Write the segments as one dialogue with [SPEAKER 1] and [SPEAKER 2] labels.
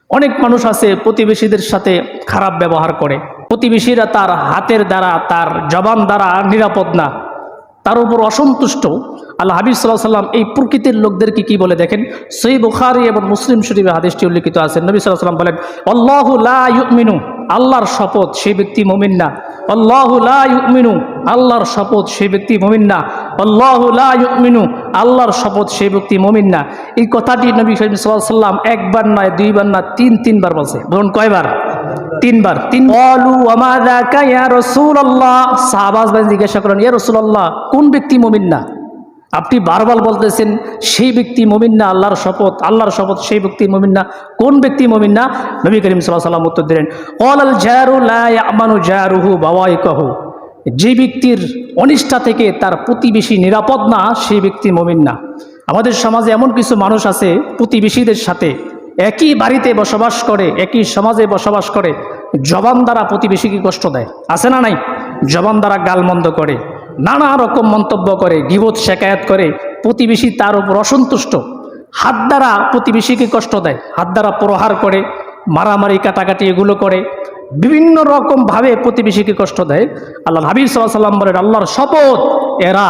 [SPEAKER 1] অনেক মানুষ আছে প্রতিবেশীদের সাথে খারাপ ব্যবহার করে, প্রতিবেশীরা তার হাতের দ্বারা তার জবান দ্বারা নিরাপদ না, তার উপর অসন্তুষ্ট। আল্লাহ হাবিব সাল্লাল্লাহু আলাইহি ওয়াসাল্লাম এই প্রকৃতির লোকদেরকে কি বলে দেখেন, সহিহ বুখারী এবং মুসলিম শরীফে হাদিসটি উল্লেখিত আছে। নবী সাল্লাল্লাহু আলাইহি ওয়াসাল্লাম বলেন, আল্লাহু লা ইউমিনু, আল্লাহর শপথ সেই ব্যক্তি মুমিন না। আল্লাহু লা ইউমিনু, আল্লাহর শপথ সেই ব্যক্তি মুমিন না। আল্লাহু লা ইউমিনু, আল্লাহর শপথ সেই ব্যক্তি মুমিন না। এই কথাটি নবী সাল্লাল্লাহু আলাইহি ওয়াসাল্লাম একবার নয়, দুইবার না, তিনবার বলছে। বলুন কয়বার? তিনবার। ক্বালু ওয়া মা যাকা ইয়া রাসূলুল্লাহ, সাহাবারা জিজ্ঞাসা করেন, ইয়া রাসূলুল্লাহ, কোন ব্যক্তি মুমিন না? আপনি বারবার বলতেছেন সেই ব্যক্তি মুমিন না, আল্লাহর শপথ, আল্লাহর শপথ সেই ব্যক্তি মুমিন না, কোন ব্যক্তি মুমিন না? নবী করিম সাল্লাল্লাহু আলাইহি ওয়াসাল্লাম উত্তর দিলেন, ক্বালাল জারু লা ইয়ামানু জারুহু বাওয়াইকাহু, যে ব্যক্তির অনিষ্ঠা থেকে তার প্রতিবেশী নিরাপদ না, সেই ব্যক্তি মুমিন না। আমাদের সমাজে এমন কিছু মানুষ আছে প্রতিবেশীদের সাথে একই বাড়িতে বসবাস করে, একই সমাজে বসবাস করে, জবান দ্বারা প্রতিবেশীকে কষ্ট দেয়, আছে না নাই? জবান দ্বারা গালমন্দ করে, নানা রকম মন্তব্য করে, গীবত শেকায়াত করে, প্রতিবেশী তার উপর অসন্তুষ্ট। হাত দ্বারা প্রতিবেশীকে কষ্ট দেয়, হাত দ্বারা প্রহার করে, মারামারি কাটাকাটি এগুলো করে, বিভিন্ন রকমভাবে প্রতিবেশীকে কষ্ট দেয়। আল্লাহ হাবিব সাল্লাল্লাহু আলাইহি ওয়াসাল্লাম বলেন, আল্লাহর শপথ, এরা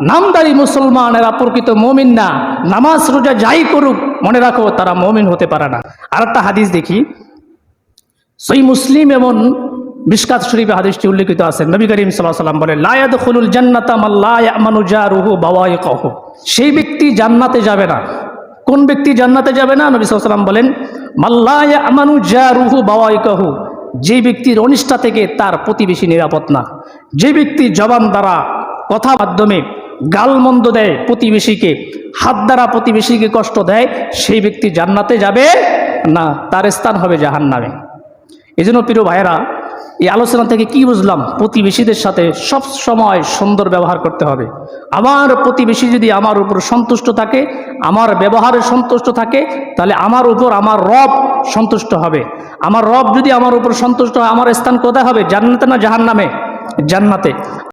[SPEAKER 1] নামদারি মুসলমান, এরা প্রকৃত মুমিন না। নামাজ রোজা যাই করুক, মনে রাখো তারা মুমিন হতে পারে না। আর একটা হাদিস দেখি, সহিহ মুসলিম এবং মিশকাত শরীফে হাদিসটি উল্লেখিত আছে। নবী করিম সাল্লাল্লাহু আলাইহি ওয়াসাল্লাম বলেন, লা ইয়াদখুলুল জান্নাতা মান লা ইয়ামানু জারুহু বাওয়াইকাহু, সেই ব্যক্তি জান্নাতে যাবে না। কোন ব্যক্তি জান্নাতে যাবে না? নবী সাল্লাল্লাহু আলাইহি ওয়াসাল্লাম বলেন, মান লা ইয়ামানু জারুহু বাওয়াইকাহু, যে ব্যক্তির অনিষ্ঠা থেকে তার প্রতিবেশী নিরাপদ না। যে ব্যক্তি জবান দ্বারা, কথা মাধ্যমে গালমন্দ দেয় প্রতিবেশীকে, হাত দ্বারা প্রতিবেশীকে কষ্ট দেয়, সেই ব্যক্তি জান্নাতে যাবে না, তার স্থান হবে জাহান্নামে। এই জন্য প্রিয় ভাইয়েরা, এই আলোচনা থেকে কি বুঝলাম? প্রতিবেশীদের সাথে সব সময় সুন্দর ব্যবহার করতে হবে। আমার প্রতিবেশী যদি আমার উপর সন্তুষ্ট থাকে, আমার ব্যবহারে সন্তুষ্ট থাকে, তাহলে আমার উপর আমার রব সন্তুষ্ট হবে। আমার রব যদি আমার উপর সন্তুষ্ট হয়, আমার স্থান কোথায় হবে? জান্নাতে না জাহান্নামে? জান্নাতে।